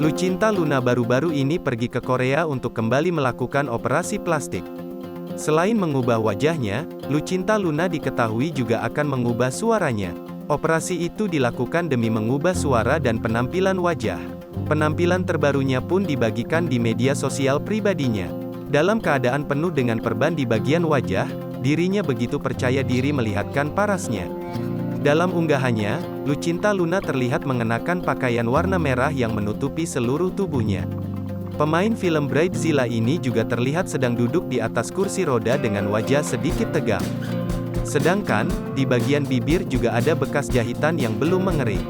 Lucinta Luna baru-baru ini pergi ke Korea untuk kembali melakukan operasi plastik. Selain mengubah wajahnya, Lucinta Luna diketahui juga akan mengubah suaranya. Operasi itu dilakukan demi mengubah suara dan penampilan wajah. Penampilan terbarunya pun dibagikan di media sosial pribadinya. Dalam keadaan penuh dengan perban di bagian wajah, dirinya begitu percaya diri melihatkan parasnya. Dalam unggahannya, Lucinta Luna terlihat mengenakan pakaian warna merah yang menutupi seluruh tubuhnya. Pemain film Bridezilla ini juga terlihat sedang duduk di atas kursi roda dengan wajah sedikit tegang. Sedangkan, di bagian bibir juga ada bekas jahitan yang belum mengering.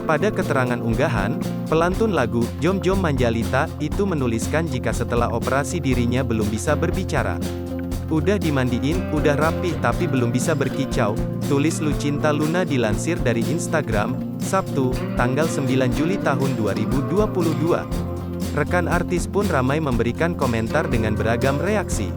Pada keterangan unggahan, pelantun lagu, Jom Jom Manjalita, itu menuliskan jika setelah operasi dirinya belum bisa berbicara. Udah dimandiin, udah rapih tapi belum bisa berkicau, tulis Lucinta Luna dilansir dari Instagram, Sabtu, tanggal 9 Juli tahun 2022. Rekan artis pun ramai memberikan komentar dengan beragam reaksi.